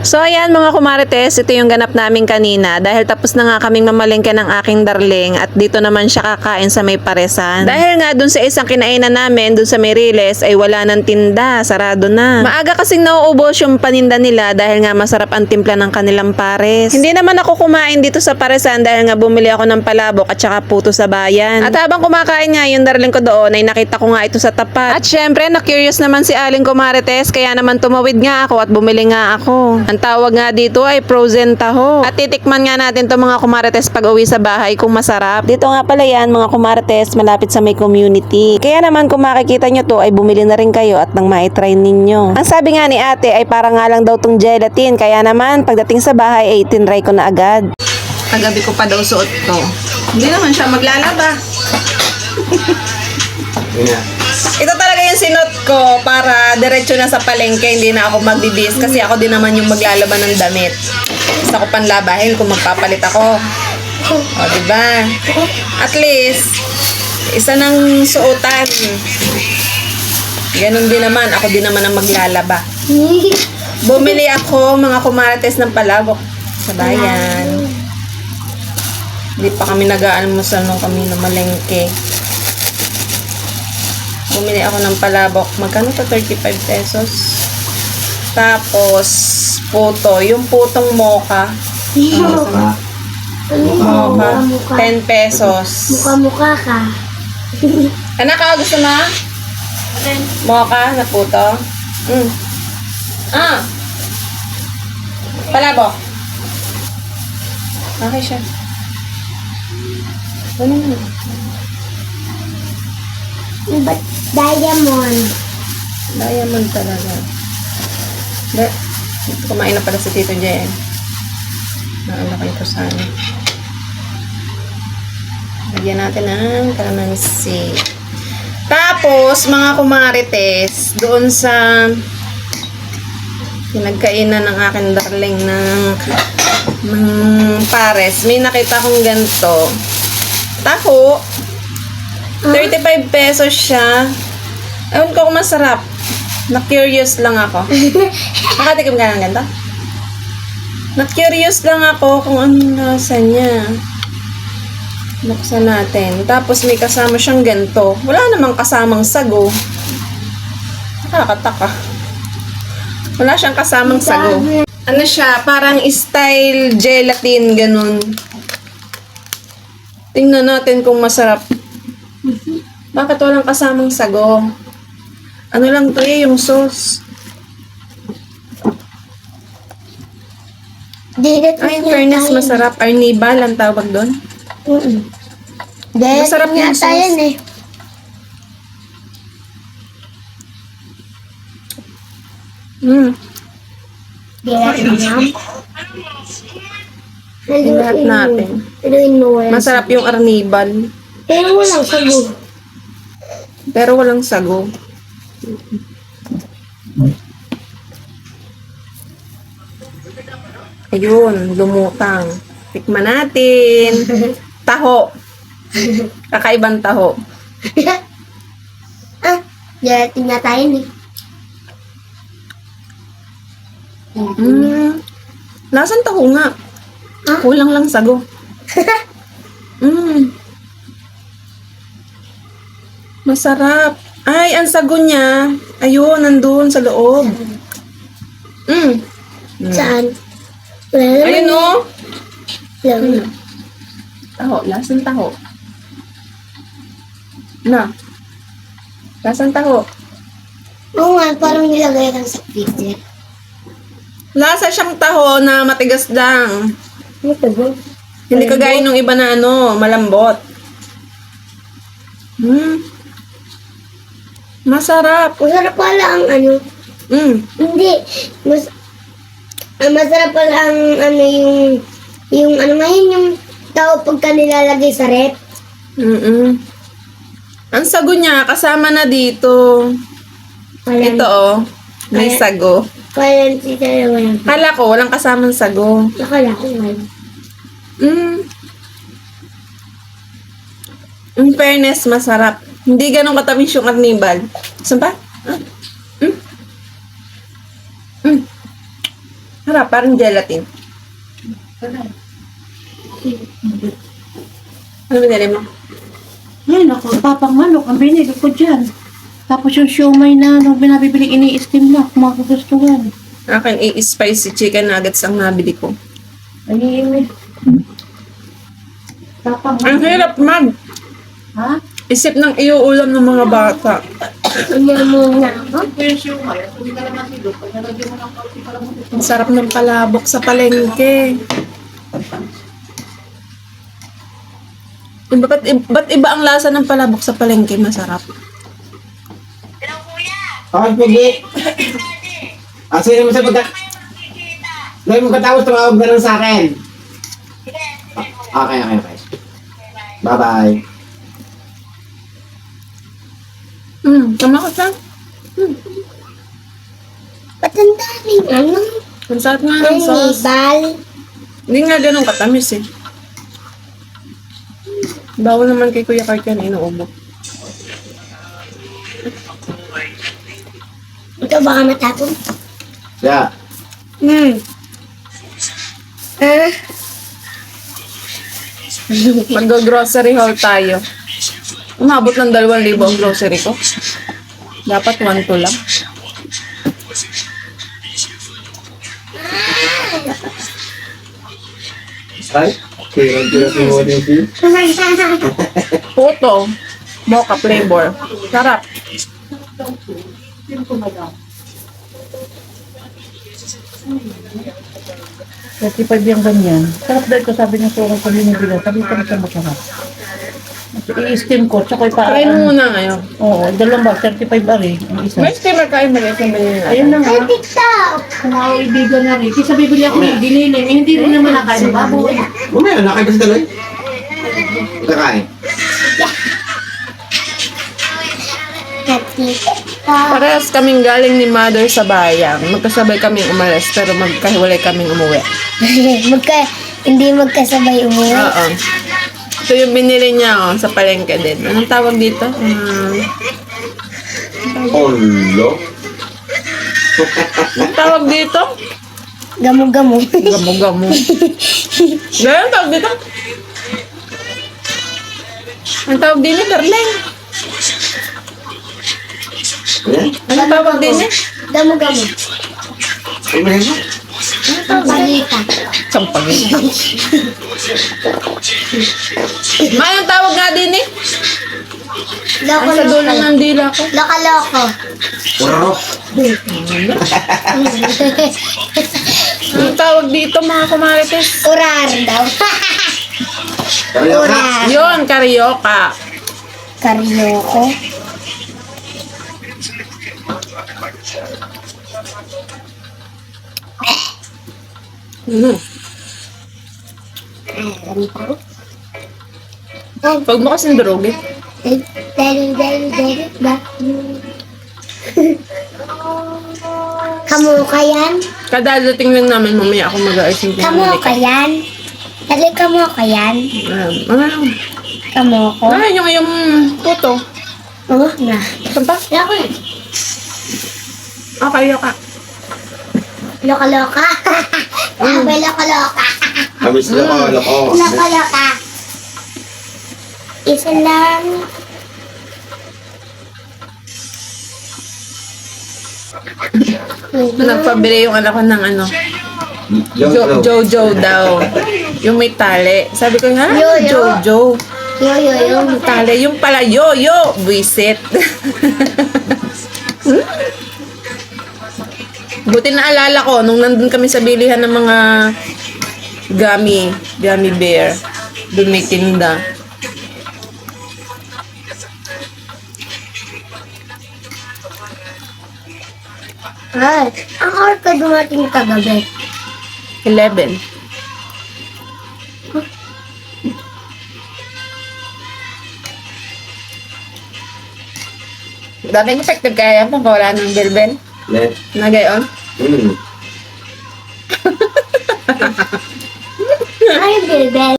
So ayan mga kumarites, ito yung ganap namin kanina dahil tapos na nga kaming mamalengke ng aking darling at dito naman siya kakain sa may paresan. Dahil nga dun sa isang kinainan namin, dun sa may Riles ay wala ng tinda, sarado na. Maaga kasing nauubos yung paninda nila dahil nga masarap ang timpla ng kanilang pares. Hindi naman ako kumain dito sa paresan dahil nga bumili ako ng palabok at saka puto sa bayan. At habang kumakain nga yung darling ko doon ay nakita ko nga ito sa tapat. At syempre na-curious naman si Aling Kumarites kaya naman tumawid nga ako at bumili nga ako. Ang tawag nga dito ay frozen taho. At titikman nga natin to mga kumarites pag uwi sa bahay kung masarap. Dito nga pala yan mga kumarites malapit sa may community. Kaya naman kung makikita nyo to ay bumili na rin kayo at nang maitry ninyo. Ang sabi nga ni ate ay para nga lang daw tong gelatin. Kaya naman pagdating sa bahay ay tinry ko na agad. Kagabi ko pa daw suot to. Hindi naman siya maglalaba. Ito talaga yung sinot ko para diretso na sa palengke, hindi na ako magbibis kasi ako din naman yung maglalaba ng damit. Gusto ko panlabahin kung magpapalit ako. O, diba? At least, isa ng suotan. Ganon din naman, ako din naman ang maglalaba. Bumili ako mga kumarites ng palabok sa bayan. Hindi pa kami nag-aalmusal nung kami na malengke. Bumili ako ng palabok. Magkano to? 35 pesos. Tapos, puto. Yung putong mocha. Mukha. Mocha. 10 pesos. Mukha ka. Anak ka, gusto mo? Mocha na puto? Palabok. Okay siya. Ano mo? Ba't diamond? Diamond talaga. Kumain na pala si Tito Jen. Naalakay ko sana. Lagyan natin ng kalamansi. Tapos, mga kumarites, doon sa pinagkainan ng aking darling ng pares, may nakita kong ganito. Taho. 35 pesos siya. Ewan ko kung masarap. Na-curious lang ako. Nakatikim ka ng ganito? Na-curious lang ako kung anong lasa niya. Buksan natin. Tapos may kasama siyang ganito. Wala namang kasamang sago. Nakakataka. Wala siyang kasamang sago. Ano siya? Parang style gelatin, ganun. Tingnan natin kung masarap. Bakit walang kasamang sago? Ano lang to yung sauce. Ay, in fairness, masarap. Arnibal ang tawag doon. Masarap yung sauce. Yan eh. Lahat natin. Masarap yung arnibal. Pero walang sago. Pero walang sago. Ayun, lumutang. Tikman natin. Taho. Kakaibang taho. Gelatin na tayo eh. Lasan taho nga. Kulang lang sago. Masarap. Ay, ang sago niya. Ayun, nandun sa loob. Saan? Wala naman. Ayun o. Wala. Taho. Lasan taho. Na. Lasan taho. Oo nga, parang nilagay lang sa freezer. Lasa siyang taho na matigas lang. Ano ito ba? Hindi kagaya nung iba na malambot. Masarap. Masarap pala ang ano. Hindi. Masarap pala ang ano yung ano ngayon yung tao pagka nilalagay sa rep. Ang sago niya kasama na dito. Ito may sago. Kaya si Tara walang. Kala ko walang kasamang sago. Nakala ko ngayon. In fairness, masarap. Hindi ganun katamis yung arnibal. Saan pa? Harap, parang gelatin. Ano binili mo? Ay, naku, papang manok ang binili ko dyan. Tapos yung siomay na nung binabibili, ini-steam na, kung makugustuhan. Akin, spicy chicken nuggets ang nabili ko. Ay, papang Ang hirap mag Ha? isip ng iuulam ng mga bata. Ano muna ako? Yung siomay, hindi ka naman silog. Pag nalagyan mo ng kaunti para mo. Ang sarap ng palabok sa palengke. Ba't iba ang lasa ng palabok sa palengke? Masarap. Tawag pigi. Sino mo sa pagka... Dahil mo katapos tumawag na lang sa akin. Okay. Bye-bye. Tama ka lang. Ba't ang daming ano? Ang sarap nga ng sauce. Bal. Hindi nga ganun katamis eh. Bawal naman kay Kuya Kart yan, inuubo. Ito baka matapon. Yeah. Ah, Mag-grocery haul tayo. Umabot ng 2,000 ang grocery ko. Dapat 1,2 lang. Ay, tirang-tirang si mo din si. Puto. Mocha flavor. Sarap. Kasi pag yung ganyan, sarap dahil ko sabi niya ko kung binibila, sabi ko sa masarap. I-steam ko, tsaka Try mo muna ngayon. Oo, dalawang bag, 35 ari, ang isa. May steamer kayo mali sa mali Ayun na nga, ay, TikTok. kung ako ibigan na rin. Kasi bibili ako ng diniling, eh, hindi rin naman nakain ng baboy. Mamaya, nakay ba sa daloy? Kakain. TikTok. Parehas kaming galing ni mother sa bayan. Magkasabay kaming umalis pero magkahiwalay kaming umuwi. Hindi magkasabay umuwi. Oo. Ito yung binili niya sa palengke din. Anong tawag dito? Olo. Anong tawag dito? Gamo-gamo. Gamo-gamo. Gano'n tawag dito? Ang tawag din ni Darlene. Ayan. Anong tawag din ni? Gamo-gamo. Ay, mahal mo. Balita. Sampagin. May ang tawag nga din eh. Ang sa dulo ng dila ko. Loko-loko. Warok. Ang tawag dito mga kumarites. Urar daw. Karyoka. Yun, karyoka. Karyoko. Pag mo kasing durugin. Kamuka yan? Kadadating lang namin mamaya ako mag-aayos ng Kamuka yan? Dali kamuka yan? Kamuko? Yung puto. Oo na. Saan pa? Loko. Karyoka. Loka-loka. May loka-loka. Kamis loko. Loka-loka. Isa lang. Nagpabili yung anak ko ng ano. Jojo daw. Yung may tali. Sabi ko nga, Yo-yo. Jojo. Yo. Yung tali. Yung pala, yo. Buisit. Buti naalala ko, nung nandun kami sa bilihan ng mga gummy bear. Doon may tinda. Ay, ang hour ka dumating kagabi. 11. Daming effective kaya yan pag wala ng bell. Let. Na gayon. Hmm. Ay, bebe.